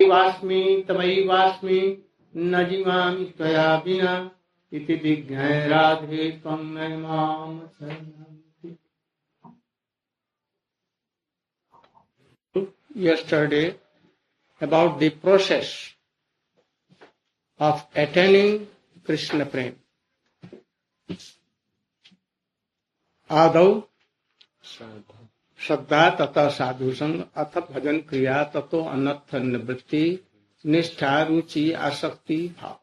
वास्मि तवैवास्मि न जीवामि त्वया विना इति विज्ञाय राधे त्वं न मां शरणं। Yesterday about the process of attaining Krishna Prem. आदौ श्रद्धा तथा साधु संग अथ भजन क्रिया ततो अनर्थ निवृत्ति निष्ठा रुचि आसक्ति भाव.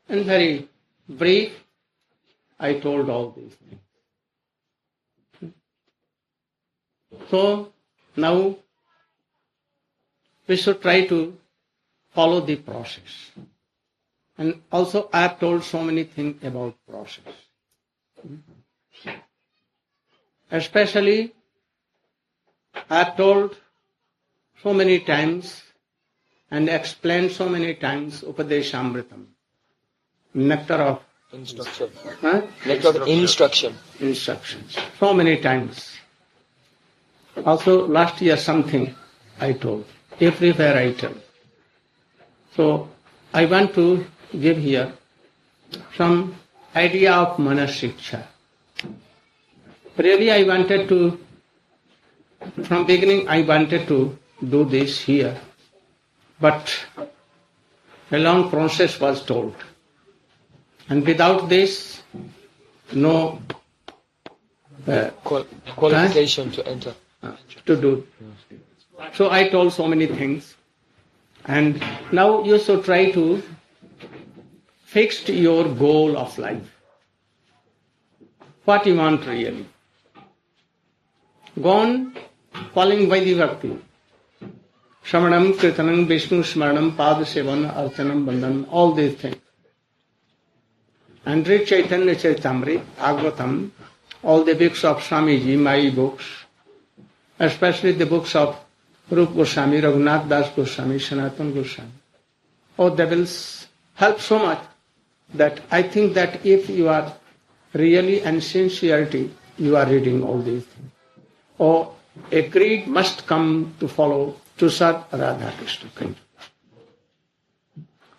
And very brief, I told all these things. So now we should try to follow the process. And also I have told so many things about process. Especially I have told so many times and explained so many times Upadeshamritam, nectar of instruction. Nectar of instruction. Instructions. So many times. Also last year something I told. Everywhere I tell. So I want to give here some idea of Manah Siksa. Really I wanted to, from beginning I wanted to do this here, but a long process was told. And without this, no qualification to enter. To do. So I told so many things. And now you should try to fix your goal of life. What you want really. Go on following Vaidhi Bhakti. Shravanam, Kirtanam, Vishnu Smaranam, Pada Sevan, Archanam, Bandhanam, all these things. And read Chaitanya Charitamrita, Bhagavatam, all the books of Swamiji, my books, especially the books of Rupa Goswami, Raghunath Das Goswami, Sanatana Goswami. Oh, they will help so much that I think that if you are really and sincerity, you are reading all these things. Oh, a creed must come to follow to serve Radha Krishna.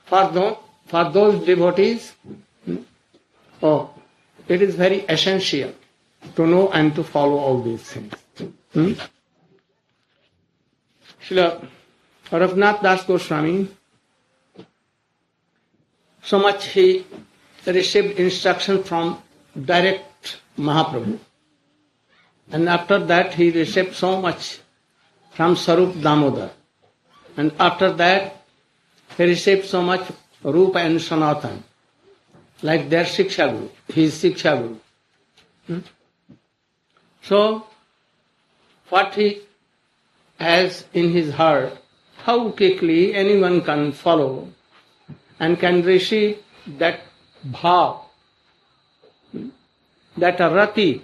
For those devotees, oh, it is very essential to know and to follow all these things. Srila Raghunath Das Goswami, so much he received instruction from direct Mahaprabhu. And after that he received so much from Sarup Damodar. And after that he received so much Rupa and Sanatan, like their Siksha Guru, his Siksha Guru. So, what he has in his heart, how quickly anyone can follow and can receive that bhav, that rati,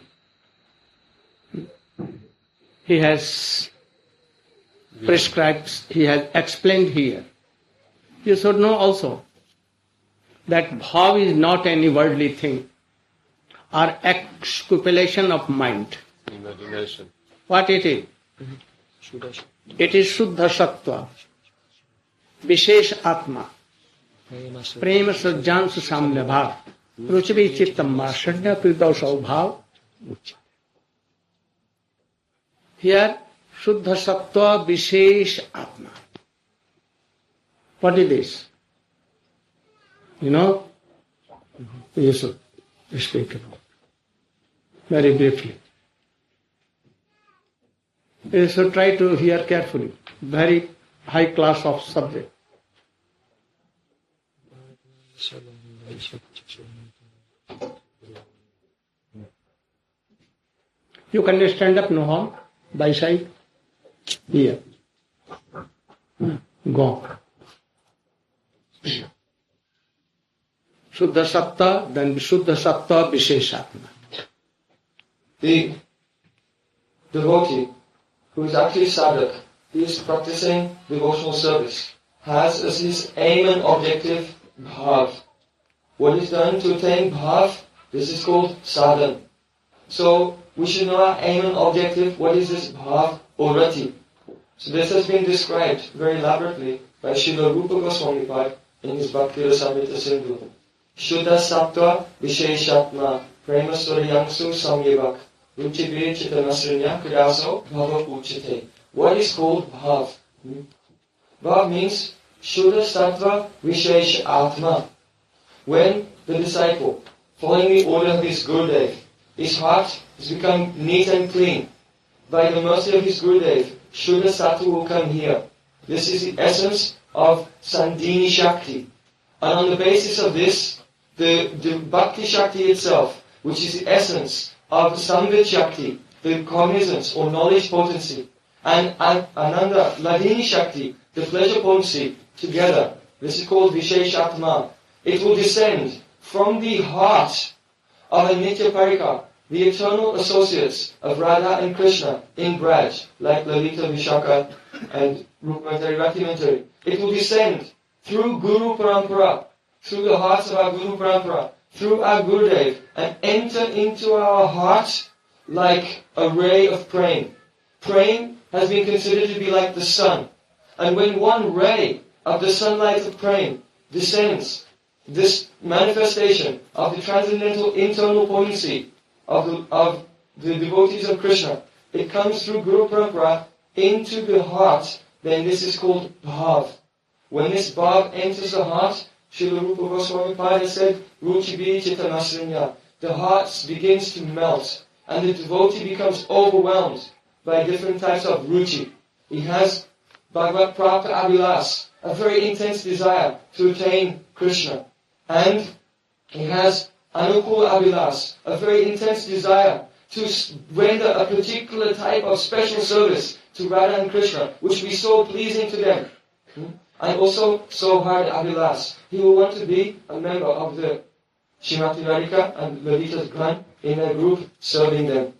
he has prescribed, he has explained here. You should know also that bhav is not any worldly thing or exculpation of mind. Imagination. What it is? It is Suddha Sattva Visesatma Prema Sajjan Susamya Bhav Ruchavi Chittam Masanya Pridosau Bhav. Here Suddha Sattva Visesatma. What is this? You know? You should speak about very briefly. You should try to hear carefully. Very high class of subject. You can stand up no harm, by side. Here. Go. Suddha Sattva, then Suddha Sattva Visesatma. The devotee who is actually sadhak, he is practicing devotional service, has as his aim and objective bhav. What is done to attain bhav, this is called sadhan. So we should know our aim and objective, what is this bhav or rati. So this has been described very elaborately by Srila Rupa Goswami in his Bhakti Rasamrita Sindhu. Suddha Sattva Visesatma Prema Suryangsu Samyavak Ruchibir Chitanasrinya Kriyaso Bhava Puchite. What is called Bhav? Bhav means Suddha Sattva Visesatma. When the disciple, following the order of his Gurudev, his heart has become neat and clean. By the mercy of his Gurudev, Suddha Sattva will come here. This is the essence of Sandhini Shakti. And on the basis of this, the Bhakti Shakti itself, which is the essence of Samvit Shakti, the cognizance or knowledge potency, and Ananda Ladini Shakti, the pleasure potency, together. This is called Visheshatma. It will descend from the heart of a Nitya Parika, the eternal associates of Radha and Krishna in Braj, like Lalita, Vishaka, and Rupamatari, Ratimantari. It will descend through Guru Parampara, through the hearts of our Guru Parampara, through our Gurudev, and enter into our heart like a ray of praying. Praying has been considered to be like the sun. And when one ray of the sunlight of praying descends, this manifestation of the transcendental internal potency of the devotees of Krishna, it comes through Guru Parampara into the heart, then this is called Bhav. When this Bhav enters the heart, Srila Rupa Goswami Pada said, Ruchibi Chitanasrinya. The heart begins to melt, and the devotee becomes overwhelmed by different types of ruchi. He has Bhagavad Prapta Abhilas, a very intense desire to attain Krishna. And he has Anukula Abhilas, a very intense desire to render a particular type of special service to Radha and Krishna, which will be so pleasing to them. And also Sohad Abhilas. He will want to be a member of the Srimati Radhika and Lalita's Gran in a group serving them.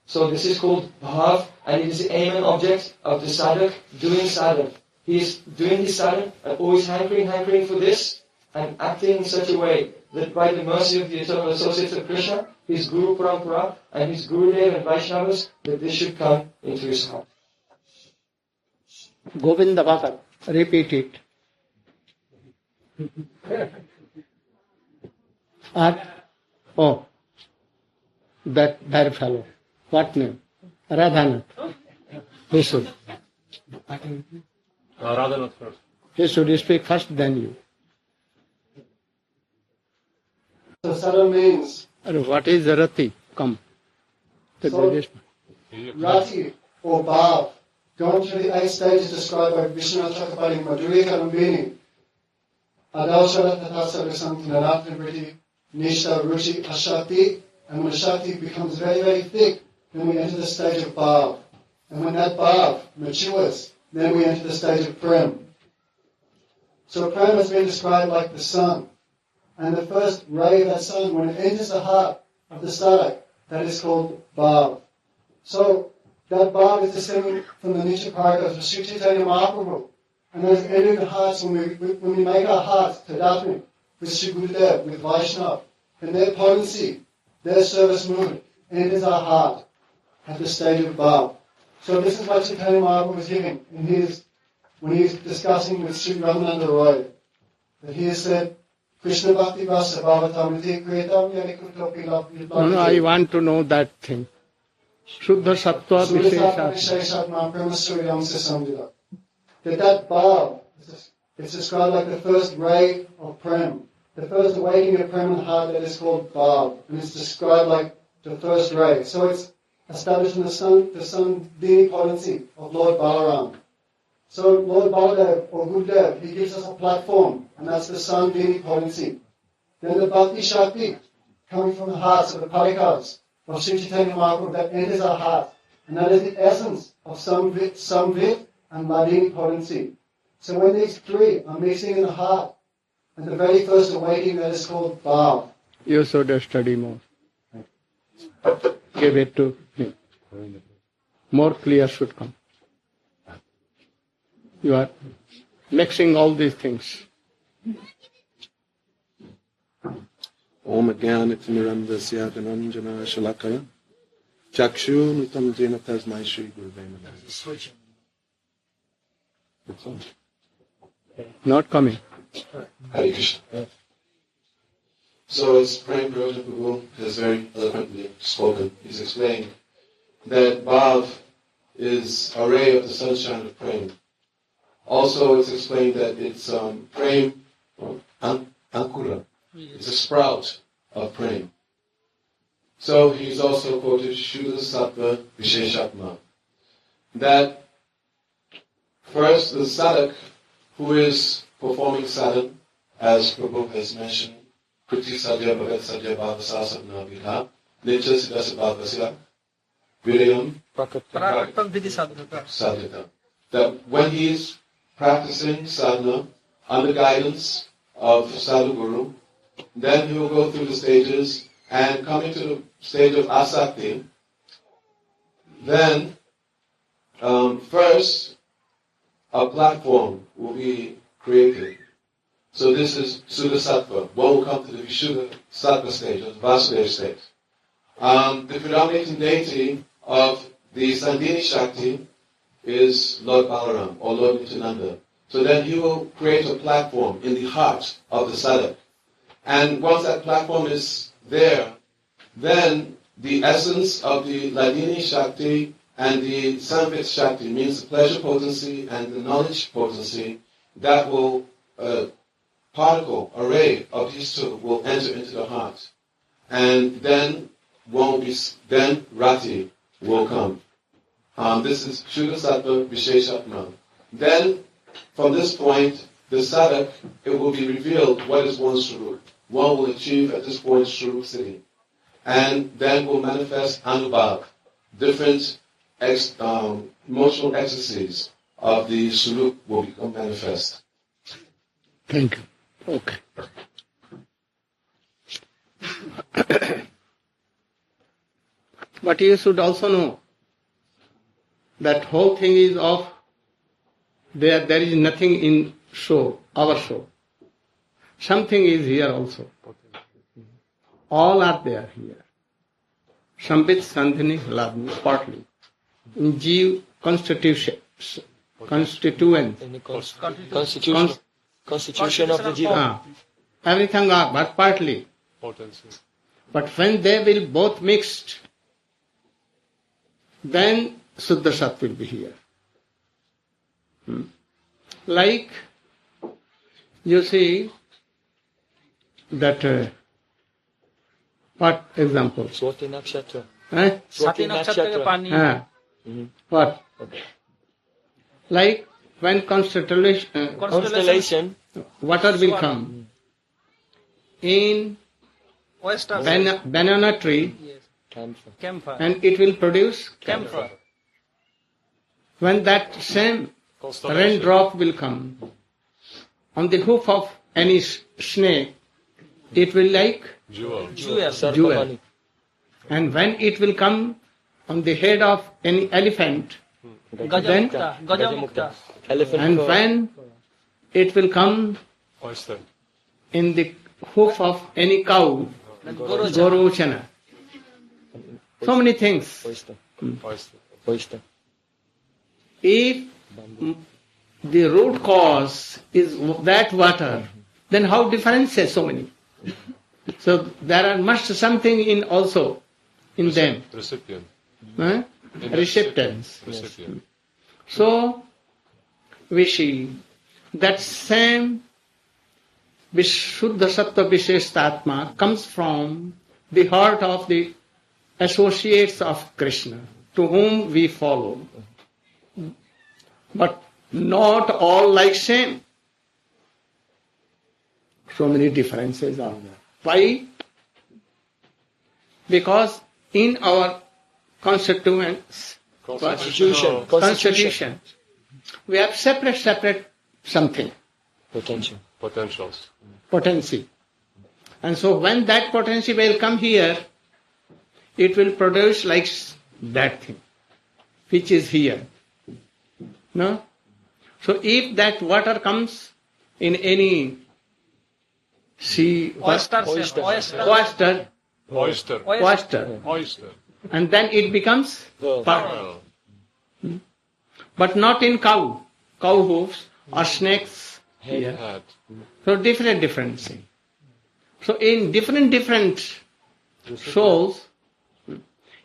So this is called Bhav, and it is the aim and object of the sadhak doing sadhana. He is doing his sadhana and always hankering for this, and acting in such a way that by the mercy of the eternal associates of Krishna, his Guru Parampara and his Gurudev and Vaishnavas, that this should come into his heart. Govinda Bhagat, repeat it. Oh, that bad fellow. What name? Radhanath. He should. Radhanath first. He should speak first, then you. So sadhana means. What is Rati? Come. Rati or Bhav, going through the 8 stages described by Vishwanath Chakrabarti in Madhurya Kalambini. Adalshara Tathasara Santi Naratna Vritti, Nishta Ruchi Ashakti, and when Shakti becomes very, very thick, then we enter the stage of Bhav. And when that Bhav matures, then we enter the stage of Prem. So Prem has been described like the sun. And the first ray of that sun, when it enters the heart of the sadhak, that is called Bhav. So that Bhav is descending from the Nitya Parika of Sri Chaitanya Mahaprabhu. And that is entering the hearts when we make our hearts tadatmik with Sri Gurudev, with Vaishnava. And their potency, their service movement enters our heart at the stage of Bhav. So this is what Chaitanya Mahaprabhu was giving when he was discussing with Sri Ramananda Roy. That he has said, Krishna Bhakti Rasa Bhavatamriti Kriyatam Yarikutopi Lapi. No, I want to know that thing. Suddha Sattva Visesatma Prema Suryangsa Samvida. That Bhav, it's described like the first ray of Prem. The first awakening of Prem in the heart, that is called Bhav. And it's described like the first ray. So it's established in the sun Dini potency of Lord Balaram. So Lord Baladev or Gurudev, he gives us a platform, and that's the sun Dini potency. Then the Bhakti Shakti, coming from the hearts of the Parikas of Sri Chaitanya Mahaprabhu, that enters our heart. And that is the essence of Samvit and Ladini potency. So when these three are mixing in the heart, and the very first awakening, that is called Bhav. You should study more. Give it to him. More clear should come. You are mixing all these things. Om Jnanitmirandasya Dhananjana Shalakaya Chakshunutam Jena Tasmai Shri Guruvena. Not coming. Hare Krishna. So as Prem Prayojan Prabhu has very eloquently spoken, he's explained that Bhav is a ray of the sunshine of Prem. Also it's explained that it's Prem Ankura. It's a sprout of Prem. So he's also quoted Suddha Sattva Visesatma. That first the sadhak who is performing sadhana, as Prabhu has mentioned, Kriti Sadhya Bhagat Sadhya Bhavasa Sabna Vidha, Nitya Siddhasa Bhavasya, Virayam Sadhya. That when he is practicing sadhana under guidance of Sadhu Guru, then he will go through the stages and coming to the stage of asakti, then first a platform will be created. So this is Suddha Sattva. One will come to the Vishuddha Sattva stage, or the Vasudeva stage. The predominating deity of the Sandhini Shakti is Lord Balaram or Lord Nityananda. So then he will create a platform in the heart of the sadhak. And once that platform is there, then the essence of the Ladini Shakti and the Samvit Shakti, means the pleasure potency and the knowledge potency, that will, particle, array of these two will enter into the heart. And then then Rati will come. This is Suddha Sattva Visesatma. Then, from this point, the sadhak, it will be revealed what is one's Swarup. One will achieve at this point Swarup Siddhi. And then will manifest Anubhav, different emotional ecstasies of the Swarup will become manifest. Thank you. Okay. But you should also know that whole thing is of there is nothing in show, our show. Something is here also. All are there here. Sambit, Sandhini, Ladni, partly. In Jeev constituent. Constitution of the Jiva. Everything are, but partly. But when they will both mixed, then Suddha Sat will be here. Like, you see, that, what example? Swati Nakshatra. Swati Nakshatra. What? Like, when constellation, water will come. In banana tree, Camphor. and it will produce Camphor. When that same raindrop will come on the hoof of any snake, it will like Jewel. jewel. And when it will come on the head of any elephant, then, Gajamukta. and when it will come Oyster. in the hoof of any cow, Gorochana. So many things. Oyster. If the root cause is that water, then how differences so many? So there are must something in also in them. Recipient. Receptance. Recipient. So we see that same Suddha Sattva Visesatma comes from the heart of the associates of Krishna, to whom we follow. But not all like same. So many differences are there. Why? Because in our constitution, we have separate something. Potentials. Potency. And so when that potency will come here, it will produce like that thing, which is here. No? So if that water comes in any sea, Oyster. and then it becomes pearl. But not in cow. cow hoofs or snake's Head. ear. So different thing. So in different souls,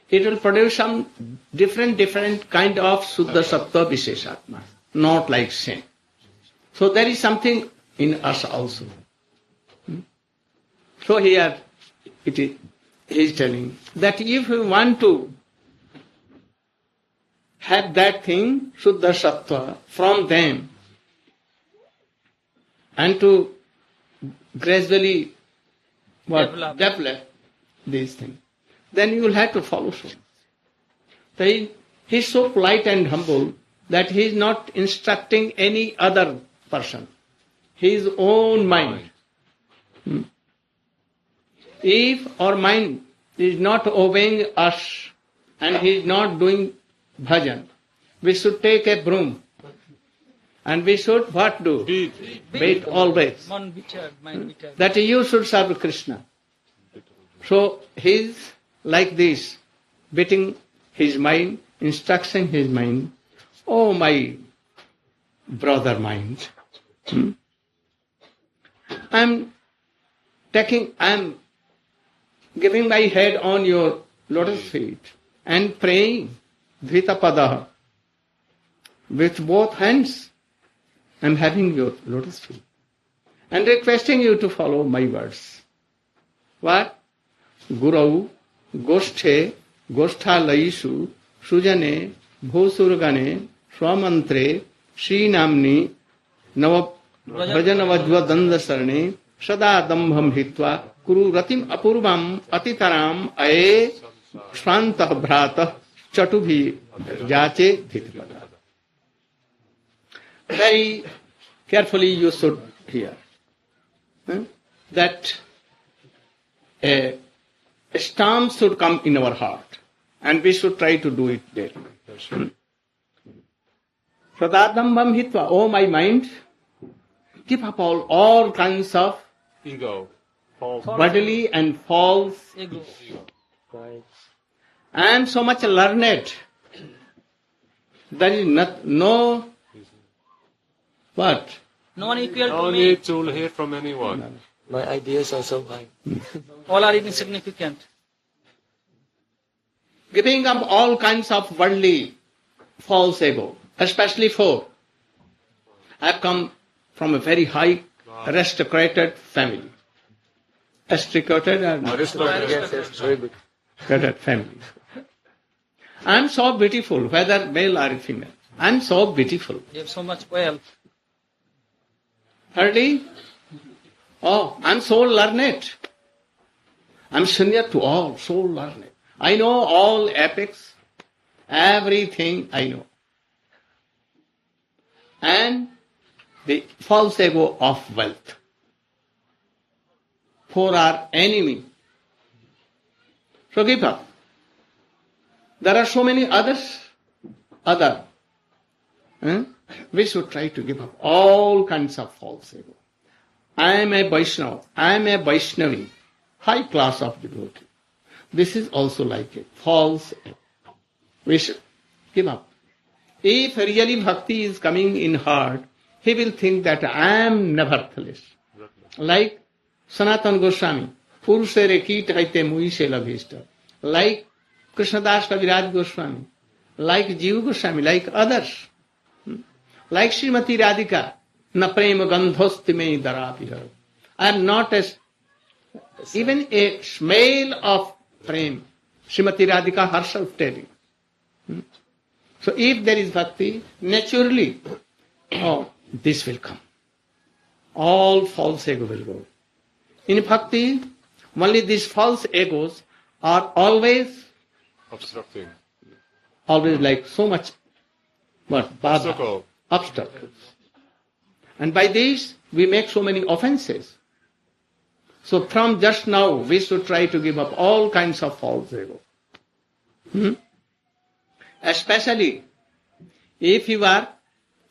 it will produce some different kind of Suddha Sattva Visesatma, not like same. So there is something in us also. So here he is telling that if you want to have that thing, Suddha Sattva, from them, and to gradually develop these things, then you will have to follow so. So he is so polite and humble that he is not instructing any other person. His own mind. If our mind is not obeying us and he is not doing bhajan, we should take a broom and we should what do? Beat always. That you should serve Krishna. So he is like this, beating his mind, instructing his mind. Oh my brother mind. I'm giving my head on your lotus feet and praying Dvitapada with both hands. I'm having your lotus feet and requesting you to follow my words. What? Gurau Goshthe Gosthalayisu Sujane Bhusurgane Swamantre Shri Namni Vajanavajvadanda Sarne Sada Dambham Hitva Kuru Ratim Apurvam Atitaram Aye Swanta Bhrata Chatubhi Jache Dhitpada. Very carefully you should hear that a storm should come in our heart and we should try to do it daily. Pradadambam hitva, oh my mind, give up all kinds of Ego. False. bodily and false. Pride. I am so much learned. There is no what? No one equal No to me. need to hear from anyone. My ideas are so high. All are insignificant. Giving up all kinds of worldly false ego, especially for. I have come from a very high aristocrated family. Aristocrated or not? Yes, yes, very good. Aristocrated family. I am so beautiful, whether male or female. I am so beautiful. You have so much wealth. Thirdly, oh, I am so learned. I am senior to all, so learned. I know all epics, everything I know. And the false ego of wealth. For our enemy. So give up. There are so many others. We should try to give up all kinds of false ego. I am a Vaishnava. I am a Vaishnavi. High class of devotee. This is also like a false ego. We should give up. If really bhakti is coming in heart, he will think that I am nevertheless. Like Sanatana Goswami, Purusere Kit Haite Muise Labhishta. Like Krishnadas Kaviraj Goswami. Like Jiva Goswami, like others. Like Srimati Radhika, na prema gandhosti me darapiha. I am not even a smell of prem. Srimati Radhika herself telling. So if there is bhakti, naturally, oh, this will come. All false ego will go. In bhakti, only these false egos are always like so much, what? Bada. Obstacles. And by this, we make so many offenses. So from just now, we should try to give up all kinds of false ego. Especially, if you are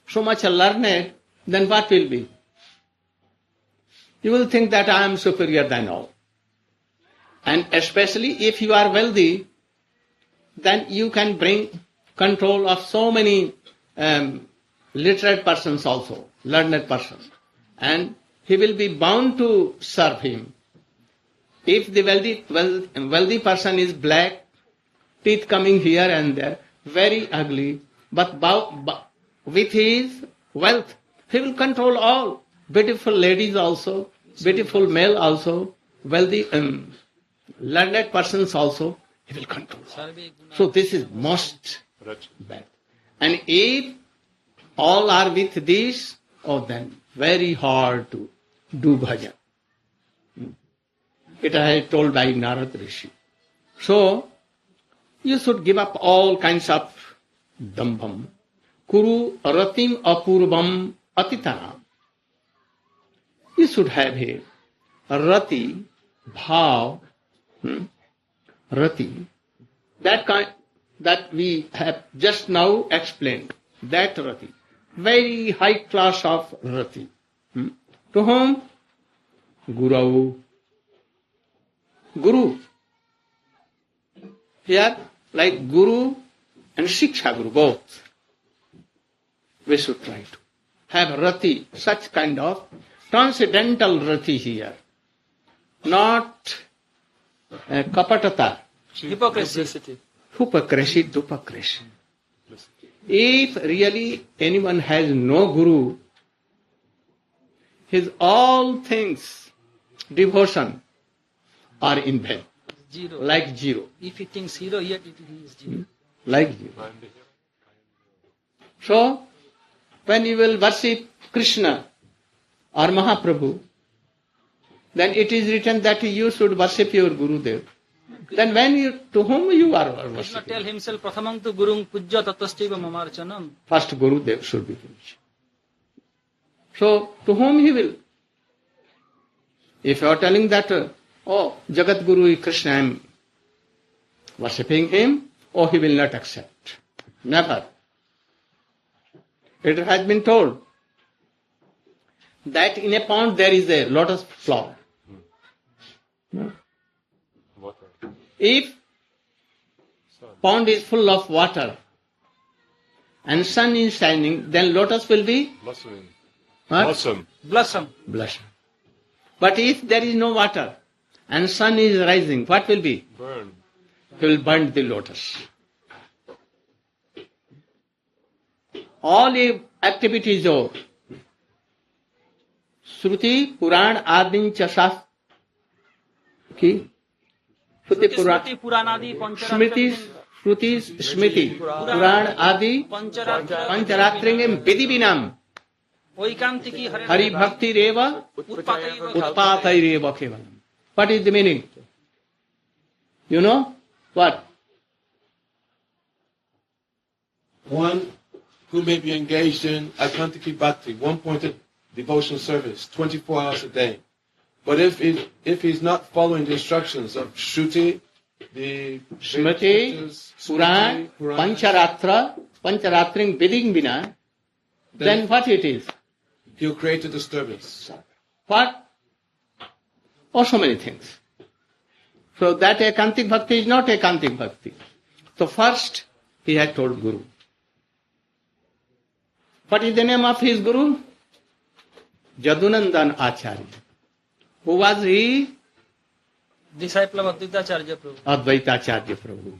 so much learned, then what will be? You will think that I am superior than all. And especially if you are wealthy, then you can bring control of so many literate persons also, learned person, and he will be bound to serve him. If the wealthy person is black, teeth coming here and there, very ugly, but with his wealth, he will control all. Beautiful ladies also, beautiful male also, wealthy learned persons also, he will control all. So this is most bad. And if all are with this, then very hard to do bhajan. It I told by Narad Rishi. So, you should give up all kinds of dambham. Kuru ratim apurvam atitanam. You should have a rati, bhav, rati, that we have just now explained, that rati, very high class of rati. To whom? Guru. Here, like Guru and Shiksha Guru, both. We should try to have rati, such kind of transcendental rati here. Not kapatata, Hypocrisy. hypocrisy. If really anyone has no Guru, his all things, devotion, are in vain. Zero. Like zero. If he thinks hero, yet it is zero. Like zero. So, when you will worship Krishna or Mahaprabhu, then it is written that you should worship your Gurudev. Then to whom you are He does not worshipping? tell himself, Prathamam tu gurung pujya tatastiva mamarchanam. First Gurudev should be finished. So, to whom he will? If you are telling that, Jagat Guru is Krishna, I am worshipping him, he will not accept. Never. It has been told that in a pond there is a lotus flower. If pond is full of water and sun is shining, then lotus will be Blossoming. what? Blossom. Blossom. But if there is no water and sun is rising, what will be? Burn. He will burn the lotus. All activities of Shruti, Puran, Adin, Chasas, Shruti Puranadi Smriti, Puran, Adi, Pancharatringam, Vidibinam, Oikantiki Hari Bhakti Reva, Utpatai Reva Kevalam. What is the meaning? You know? What? One who may be engaged in Akantiki Bhakti, one-pointed devotional service, 24 hours a day. But if he's not following the instructions of Shruti, the Smriti, Puran, Pancharatring, Viding Bina, then what it is? he'll create a disturbance. What? So many things. So that Ekantik Bhakti is not Ekantik Bhakti. So first, he had told Guru. What is the name of his Guru? Jadunandan Acharya. Who was he? Disciple of Advaitacharya Prabhu. Advaitacharya Prabhu.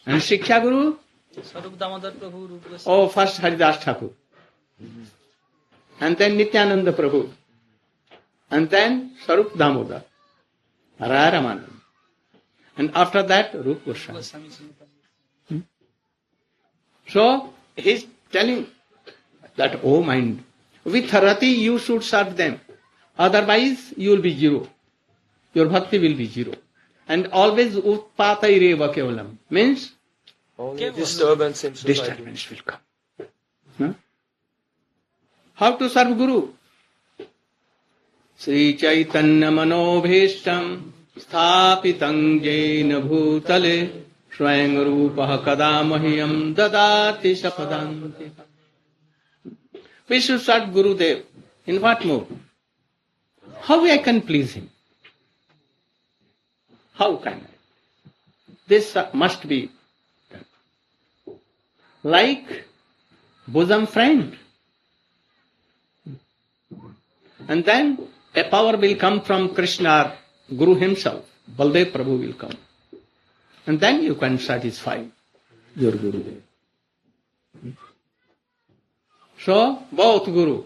And Shiksha Guru? Sarup Damodar Prabhu. Rup Goswami. First Haridas Thakur. And then Nityananda Prabhu. And then Sarup Damodar. Raya Ramanand. And after that, Rup Goswami. Goswami So, he is telling that, mind, with rati you should serve them. Otherwise, you will be zero. Your bhakti will be zero. And always utpatai reva kevalam. Means Only disturbance in society. disturbance will come. How to serve Guru? Sri Chaitanya Manobhishtam Sthapitam Jena Bhutale Swayam Rupah Kadamahyam Dadati Sapadanti. We should serve Gurudev. In what mode? How I can please him? How can I? This must be done. Like bosom friend. And then a power will come from Krishna, Guru himself. Baldev Prabhu will come. And then you can satisfy your Gurudev. So, both Guru,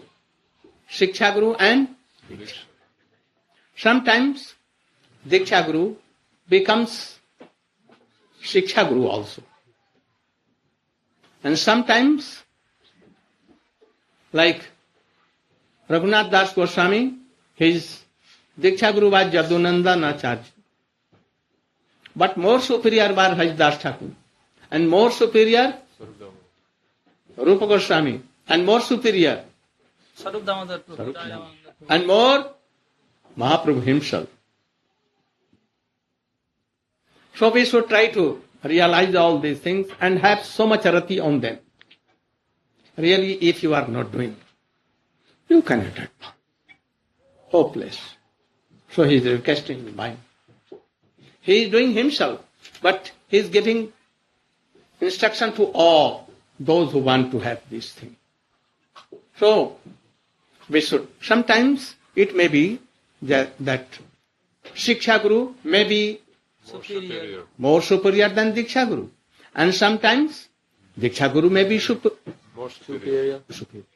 Shiksha Guru and Diksha. Sometimes Diksha Guru becomes Shiksha Guru also. And sometimes, like Raghunath Das Goswami, his Diksha Guru was Jadunandan Acharya. But more superior was Haridas Thakur. And more superior Rupa Goswami. And more superior Sarup Damodar Prabhu. and more Mahaprabhu himself. So we should try to realize all these things and have so much rati on them. Really, if you are not doing, you cannot have hopeless. So he is requesting the mind. He is doing himself, but he is giving instruction to all those who want to have this thing. So, we should, sometimes it may be that Shiksha Guru may be Superior. more superior than Diksha Guru. And sometimes Diksha Guru may be More superior. superior.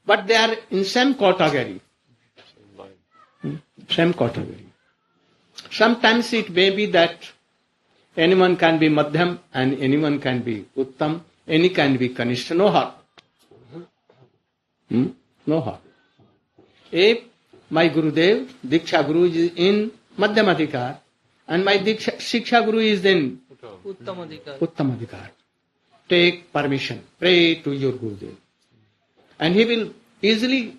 But they are in same category. Same category. Sometimes it may be that anyone can be Madhyam and anyone can be Uttam, any can be Kanishta, no harm. No harm. If my Gurudev, Diksha Guru is in Madhyamadhikar and my Shiksha Guru is in Uttamadhikar. Uttamadhikar, take permission, pray to your Gurudev. And he will easily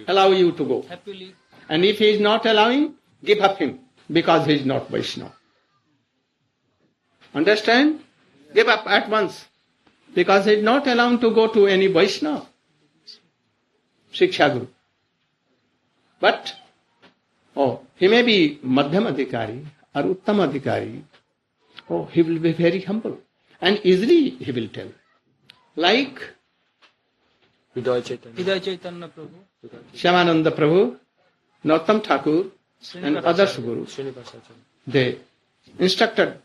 allow you to go. Happily. And if he is not allowing, give up him, because he is not Vaishnava. Understand? Give up at once, because he is not allowed to go to any Vaishnava, Shiksha Guru. But, he may be Madhyam Adhikari or Uttam Adhikari. He will be very humble. And easily he will tell. Like Hidaya Chaitanya. Hidaya Chaitanya Prabhu. Shyamananda Prabhu, Nautam Thakur, and others Gurus. They instructed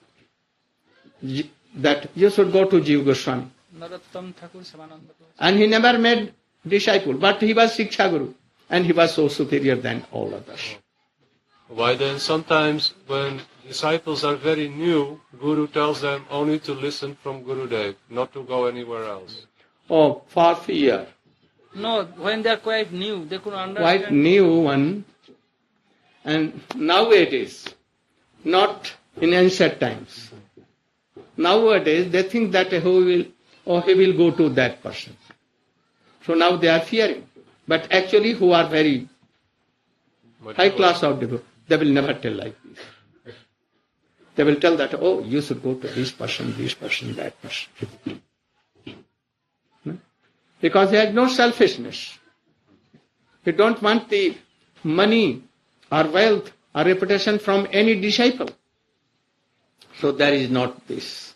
that you should go to Jiva Goswami. Narottam Thakur, Samananda Prabhu. And he never made disciple, but he was Shiksha Guru. And he was so superior than all others. Why then sometimes when disciples are very new, Guru tells them only to listen from Gurudev, not to go anywhere else. For fear. No, when they are quite new, they could understand. Quite new one. And nowadays, not in ancient times. Nowadays, they think that he will go to that person. So now they are fearing. But actually, who are very high class of devotees, they will never tell like this. They will tell that, you should go to this person, that person. Because they have no selfishness. They don't want the money or wealth or reputation from any disciple. So there is not this.